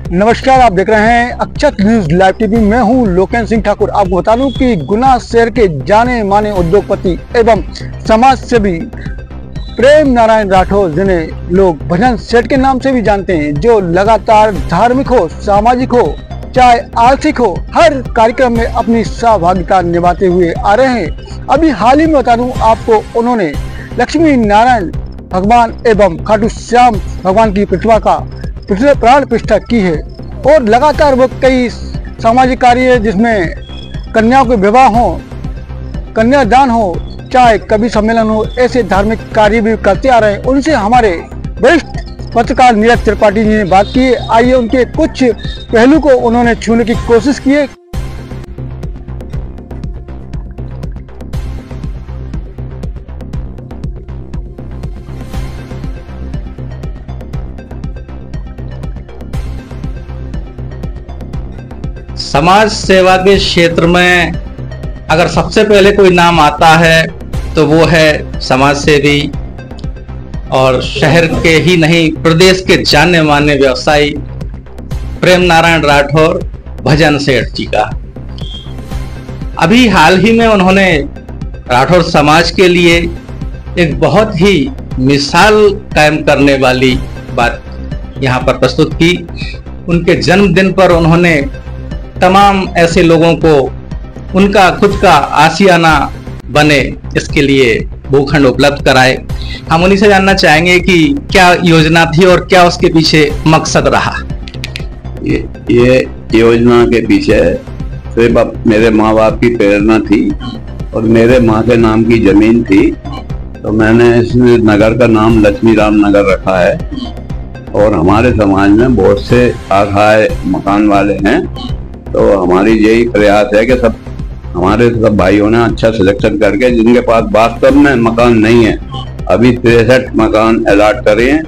नमस्कार, आप देख रहे हैं अक्षत न्यूज लाइव टीवी। मैं हूं लोकेश सिंह ठाकुर। आपको बता दूं कि गुना शहर के जाने माने उद्योगपति एवं समाज सेवी प्रेम नारायण राठौर, जिन्हें लोग भजन सेठ के नाम से भी जानते हैं, जो लगातार धार्मिक हो, सामाजिक हो, चाहे आर्थिक हो, हर कार्यक्रम में अपनी सहभागिता निभाते हुए आ रहे हैं। अभी हाल ही में बता दूं आपको, उन्होंने लक्ष्मी नारायण भगवान एवं खाटू श्याम भगवान की प्रतिमा का प्राण प्रतिष्ठा की है और लगातार वो कई सामाजिक कार्य, जिसमें कन्याओं के विवाह हो, कन्यादान हो, चाहे कवि सम्मेलन हो, ऐसे धार्मिक कार्य भी करते आ रहे हैं। उनसे हमारे वरिष्ठ पत्रकार नीरज त्रिपाठी जी ने बात की। आइए उनके कुछ पहलू को उन्होंने छूने की कोशिश की है। समाज सेवा के क्षेत्र में अगर सबसे पहले कोई नाम आता है तो वो है समाज सेवी और शहर के ही नहीं प्रदेश के जाने माने व्यवसायी प्रेम नारायण राठौर भजन सेठ जी का। अभी हाल ही में उन्होंने राठौर समाज के लिए एक बहुत ही मिसाल कायम करने वाली बात यहाँ पर प्रस्तुत की। उनके जन्मदिन पर उन्होंने तमाम ऐसे लोगों को उनका खुद का आशियाना बने, इसके लिए भूखंड उपलब्ध कराए। हम उन्हीं से जानना चाहेंगे कि क्या योजना थी और क्या उसके पीछे मकसद रहा। ये योजना के पीछे सिर्फ मेरे माँ बाप की प्रेरणा थी और मेरे माँ के नाम की जमीन थी, तो मैंने इस नगर का नाम लक्ष्मी राम नगर रखा है। और हमारे समाज में बहुत से असहाय मकान वाले हैं, तो हमारी यही प्रयास है कि हमारे सब भाइयों ने अच्छा सिलेक्शन करके, जिनके पास वास्तव में मकान नहीं है, अभी 63 मकान अलॉट करे हैं।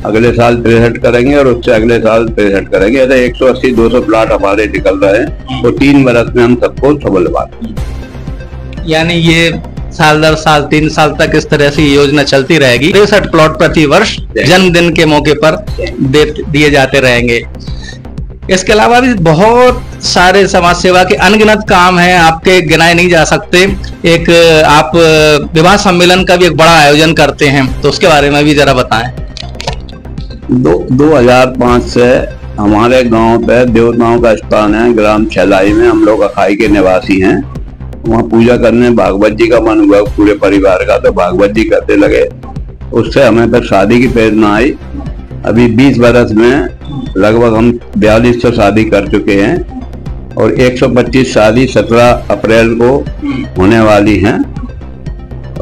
अगले साल 63 करेंगे और उससे अगले साल 63 करेंगे। ऐसे 180-200 प्लाट हमारे निकल रहे हैं, तो 3 बरस में हम सबको सबल बात। यानी ये साल दर साल 3 साल तक इस तरह से योजना चलती रहेगी। 63 प्लॉट प्रति वर्ष जन्मदिन के मौके पर दिए जाते रहेंगे। इसके अलावा भी बहुत सारे समाज सेवा के अनगिनत काम हैं, आपके गिनाए नहीं जा सकते। एक आप विवाह सम्मेलन का भी एक बड़ा आयोजन करते हैं, तो उसके बारे में भी जरा बताएं। 2005 से हमारे गांव पे देवताओं का स्थान है, ग्राम छैलाई में। हम लोग अखाई के निवासी हैं। वहाँ पूजा करने भागवत जी का मन हुआ पूरे परिवार का, तो भागवत जी करते लगे। उससे हमें फिर शादी की प्रेरणा आई। अभी 20 बरस में लगभग हम 4200 शादी कर चुके हैं और 125 शादी 17 अप्रैल को होने वाली हैं।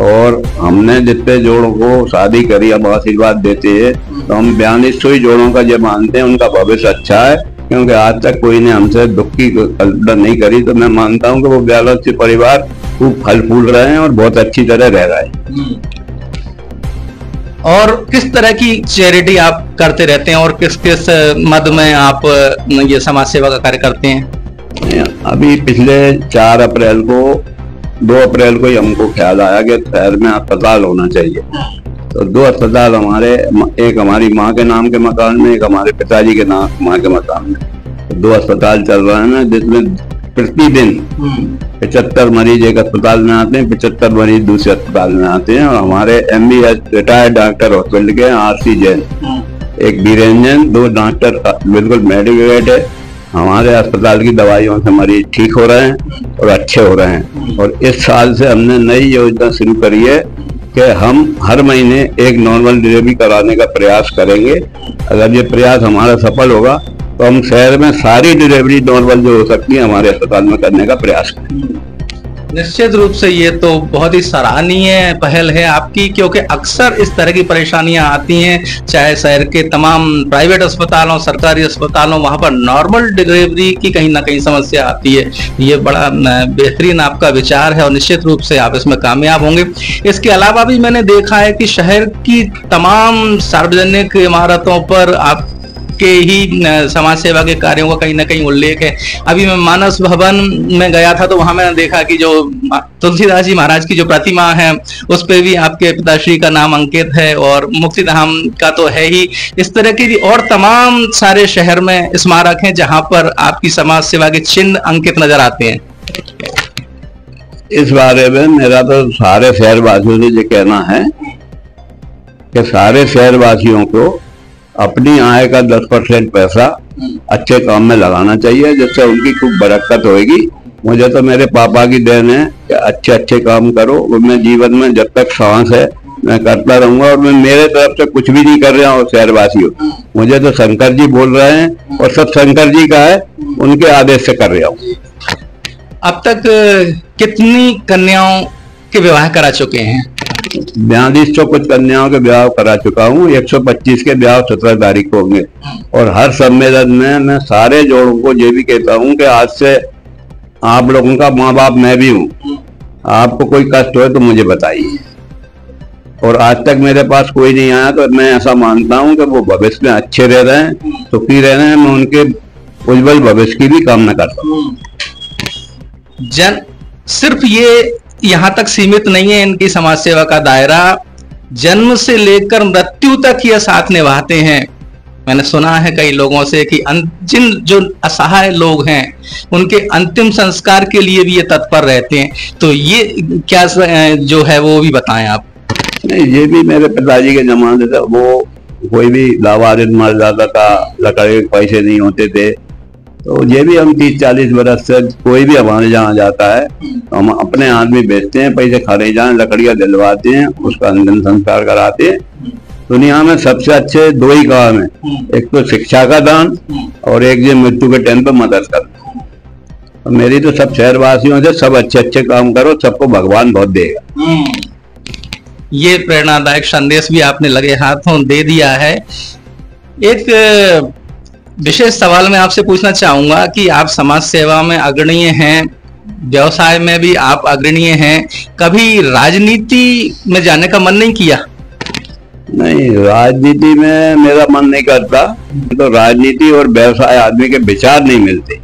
और हमने जितने जोड़ों को शादी करी, अब आशीर्वाद देते हैं, तो हम 4200 ही जोड़ों का जो मानते हैं उनका भविष्य अच्छा है, क्योंकि आज तक कोई ने हमसे दुख की कल्पना नहीं करी। तो मैं मानता हूँ कि वो 42 परिवार खूब फल फूल रहे हैं और बहुत अच्छी तरह रह रहे हैं। और किस तरह की चैरिटी आप करते रहते हैं और किस किस मद में आप ये समाज सेवा का कार्य करते हैं? अभी पिछले 4 अप्रैल को 2 अप्रैल को ही हमको ख्याल आया कि शहर में अस्पताल होना चाहिए। तो 2 अस्पताल हमारे, एक हमारी माँ के नाम के मकान में, एक हमारे पिताजी के नाम माँ के मकान में। तो 2 अस्पताल चल रहे हैं, जिसमें प्रतिदिन 75 मरीज एक अस्पताल में आते हैं, 75 मरीज दूसरे अस्पताल में आते हैं। और हमारे MBS रिटायर्ड डॉक्टर हॉस्पिटल के RC जैन, एक वीरेंजन, 2 डॉक्टर बिल्कुल मेडिकेट है। हमारे अस्पताल की दवाइयों से मरीज ठीक हो रहे हैं और अच्छे हो रहे हैं। और इस साल से हमने नई योजना शुरू करी है कि हम हर महीने एक नॉर्मल डिलीवरी कराने का प्रयास करेंगे। अगर ये प्रयास हमारा सफल होगा तो हम शहर में सारी डिलीवरी नॉर्मल जो हो सकती है हमारे अस्पताल में करने का प्रयास करेंगे। निश्चित रूप से ये तो बहुत ही सराहनीय पहल है आपकी, क्योंकि अक्सर इस तरह की परेशानियां आती हैं, चाहे शहर के तमाम प्राइवेट अस्पतालों, सरकारी अस्पतालों, वहां पर नॉर्मल डिलीवरी की कहीं ना कहीं समस्या आती है। ये बड़ा बेहतरीन आपका विचार है और निश्चित रूप से आप इसमें कामयाब होंगे। इसके अलावा भी मैंने देखा है कि शहर की तमाम सार्वजनिक इमारतों पर आप के ही समाज सेवा के कार्यों का कहीं ना कहीं उल्लेख है। अभी मैं मानस भवन में गया था तो वहां मैंने देखा कि जो तुलसीदास जी महाराज की जो प्रतिमा है उस पे भी आपके पिताश्री का नाम अंकित है, और मुक्तिधाम का तो है ही। इस तरह की और तमाम सारे शहर में स्मारक हैं जहां पर आपकी समाज सेवा के चिन्ह अंकित नजर आते हैं। इस बारे में मेरा तो सारे शहरवासियों से ये कहना है कि सारे शहरवासियों को अपनी आय का 10% पैसा अच्छे काम में लगाना चाहिए, जिससे उनकी खूब बरकत होगी। मुझे तो मेरे पापा की देन है कि अच्छे अच्छे काम करो, और मैं जीवन में जब तक सांस है मैं करता रहूंगा। और मैं मेरे तरफ से कुछ भी नहीं कर रहा हूँ शहरवासियों, मुझे तो शंकर जी बोल रहे हैं और सब शंकर जी का है, उनके आदेश से कर रहा हूँ। अब तक कितनी कन्याओं के विवाह करा चुके हैं? 4200 कुछ कन्याओं के ब्याह करा चुका हूँ। 125 के ब्याह 17 तारीख को होंगे। और हर सम्मेलन में मैं सारे जोड़ों को ये भी कहता हूँ कि आज से आप लोगों का माँ बाप मैं भी हूँ, आपको कोई कष्ट हो तो मुझे बताइए। और आज तक मेरे पास कोई नहीं आया, तो मैं ऐसा मानता हूँ कि वो भविष्य में अच्छे रह रहे हैं, सुखी रह रहे हैं। मैं उनके उज्जवल भविष्य की भी कामना करता हूँ। सिर्फ ये यहाँ तक सीमित नहीं है इनकी समाज सेवा का दायरा, जन्म से लेकर मृत्यु तक ये साथ निभाते हैं। मैंने सुना है कई लोगों से कि जिन जो असहाय लोग हैं उनके अंतिम संस्कार के लिए भी ये तत्पर रहते हैं। तो ये क्या जो है वो भी बताएं आप। नहीं, ये भी मेरे पिताजी के जमाने से, वो कोई भी लावारिस मर जाता था, लकड़े के पैसे नहीं होते थे, तो ये भी हम 30-40 बरस से कोई भी हमारे यहाँ जाता है तो हम अपने आदमी बेचते हैं, पैसे खड़े जाए, लकड़ियाँ दिलवाते हैं, उसका अंतिम संस्कार कराते हैं। दुनिया में सबसे अच्छे 2 ही काम है, एक तो शिक्षा का दान और एक ये मृत्यु के टाइम पे मदद करना। तो मेरी तो सब शहरवासियों से सब अच्छे अच्छे काम करो, सबको भगवान बहुत देगा। ये प्रेरणादायक संदेश भी आपने लगे हाथों दे दिया है। एक विशेष सवाल मैं आपसे पूछना चाहूंगा कि आप समाज सेवा में अग्रणीय हैं, व्यवसाय में भी आप अग्रणीय हैं, कभी राजनीति में जाने का मन नहीं किया? नहीं, राजनीति में मेरा मन नहीं करता। तो राजनीति और व्यवसाय आदमी के विचार नहीं मिलते,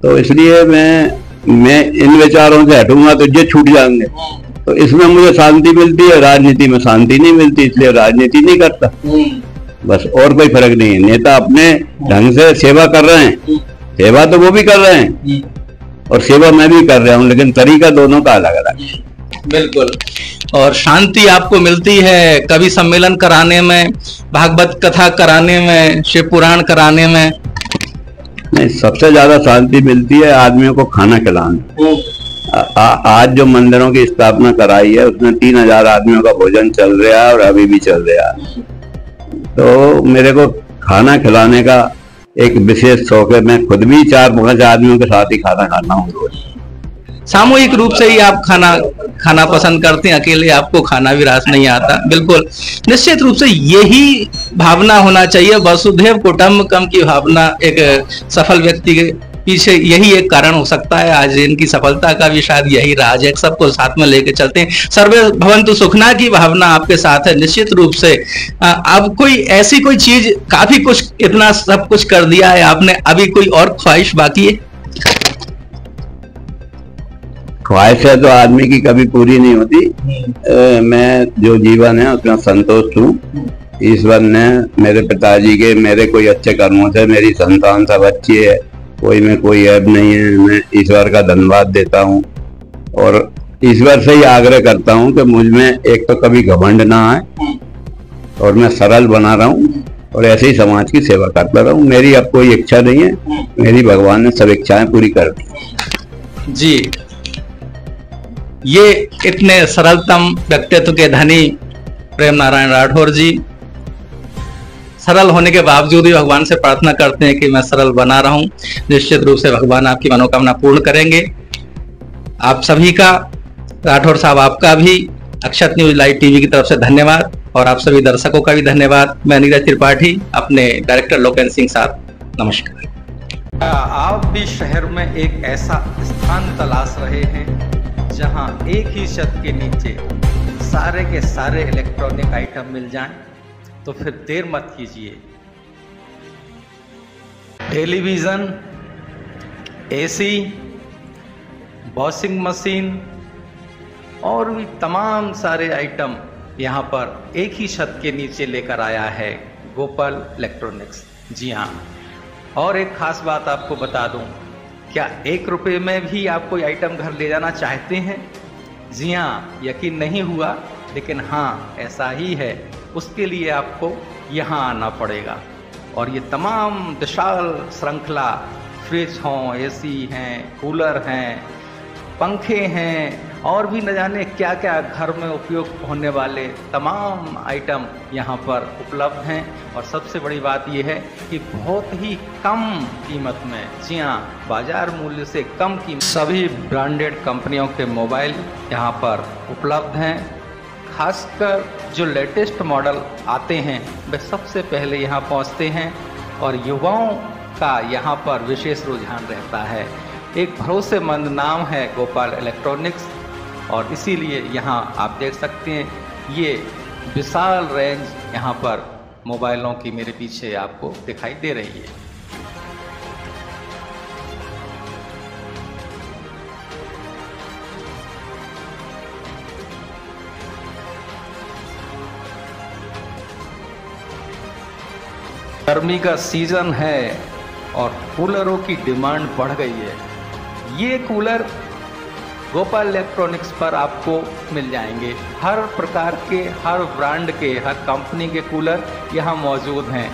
तो इसलिए मैं इन विचारों से हटूंगा तो ये छूट जाएंगे। तो इसमें मुझे शांति मिलती है, राजनीति में शांति नहीं मिलती, इसलिए राजनीति नहीं करता। बस, और कोई फर्क नहीं है। नेता अपने ढंग से सेवा कर रहे हैं, सेवा तो वो भी कर रहे हैं और सेवा मैं भी कर रहा हूँ, लेकिन तरीका दोनों का अलग अलग है। बिल्कुल। और शांति आपको मिलती है कभी सम्मेलन कराने में, भागवत कथा कराने में, शिव पुराण कराने में? नहीं, सबसे ज्यादा शांति मिलती है आदमियों को खाना खिलाने। आज जो मंदिरों की स्थापना कराई है उसमें 3000 आदमियों का भोजन चल रहा है और अभी भी चल रहा है। तो मेरे को खाना खिलाने का एक विशेष शौक है। मैं खुद भी 4-5 आदमियों के साथ ही खाना खाता हूँ रोज। सामूहिक रूप से ही आप खाना पसंद करते हैं, अकेले आपको खाना भी रास नहीं आता। बिल्कुल, निश्चित रूप से यही भावना होना चाहिए, वसुधैव कुटुंबकम की भावना। एक सफल व्यक्ति के पीछे यही एक कारण हो सकता है। आज इनकी सफलता का भी शायद यही राज है, सबको साथ में लेके चलते हैं। सर्वे भवन्तु सुखना की भावना आपके साथ है निश्चित रूप से। अब कोई ऐसी कोई चीज, काफी कुछ, इतना सब कुछ कर दिया है आपने, अभी कोई और ख्वाहिश बाकी है? ख्वाहिशें तो आदमी की कभी पूरी नहीं होती। मैं जो जीवन है उसमें संतुष्ट हूँ। ईश्वर ने मेरे पिताजी के, मेरे कोई अच्छे कर्मों से मेरी संतान सब अच्छी है, कोई में कोई ऐब नहीं है। मैं ईश्वर का धन्यवाद देता हूँ और ईश्वर से ही आग्रह करता हूँ कि मुझ में एक तो कभी घमंड ना आए और मैं सरल बना रहा हूँ और ऐसे ही समाज की सेवा करता रहूँ। मेरी अब कोई इच्छा नहीं है, मेरी भगवान ने सब इच्छाएं पूरी कर दी। जी, ये इतने सरलतम व्यक्तित्व के धनी प्रेम नारायण राठौर जी सरल होने के बावजूद भी भगवान से प्रार्थना करते हैं कि मैं सरल बना रहा हूं। निश्चित रूप से भगवान आपकी मनोकामना पूर्ण करेंगे। आप सभी का, राठौर साहब आपका भी अक्षत न्यूज लाइव टीवी की तरफ से धन्यवाद और आप सभी दर्शकों का भी धन्यवाद। मैं नीरज त्रिपाठी, अपने डायरेक्टर लोकेन सिंह साथ, नमस्कार। आप भी शहर में एक ऐसा स्थान तलाश रहे हैं जहां एक ही छत के नीचे सारे के सारे इलेक्ट्रॉनिक आइटम मिल जाएं, तो फिर देर मत कीजिए, टेलीविज़न, एसी, वॉशिंग मशीन और भी तमाम सारे आइटम यहाँ पर एक ही छत के नीचे लेकर आया है गोपाल इलेक्ट्रॉनिक्स। जी हाँ, और एक खास बात आपको बता दूं, क्या 1 रुपये में भी आप कोई आइटम घर ले जाना चाहते हैं? जी हाँ, यकीन नहीं हुआ, लेकिन हाँ ऐसा ही है। उसके लिए आपको यहाँ आना पड़ेगा। और ये तमाम विशाल श्रृंखला, फ्रिज हों, एसी हैं, कूलर हैं, पंखे हैं और भी न जाने क्या क्या घर में उपयोग होने वाले तमाम आइटम यहाँ पर उपलब्ध हैं। और सबसे बड़ी बात यह है कि बहुत ही कम कीमत में, जी हाँ, बाजार मूल्य से कम कीमत, सभी ब्रांडेड कंपनियों के मोबाइल यहाँ पर उपलब्ध हैं। खासकर जो लेटेस्ट मॉडल आते हैं वे सबसे पहले यहाँ पहुँचते हैं और युवाओं का यहाँ पर विशेष रुझान रहता है। एक भरोसेमंद नाम है गोपाल इलेक्ट्रॉनिक्स और इसीलिए यहाँ आप देख सकते हैं ये विशाल रेंज यहाँ पर मोबाइलों की मेरे पीछे आपको दिखाई दे रही है। गर्मी का सीजन है और कूलरों की डिमांड बढ़ गई है। ये कूलर गोपाल इलेक्ट्रॉनिक्स पर आपको मिल जाएंगे। हर प्रकार के, हर ब्रांड के, हर कंपनी के कूलर यहाँ मौजूद हैं।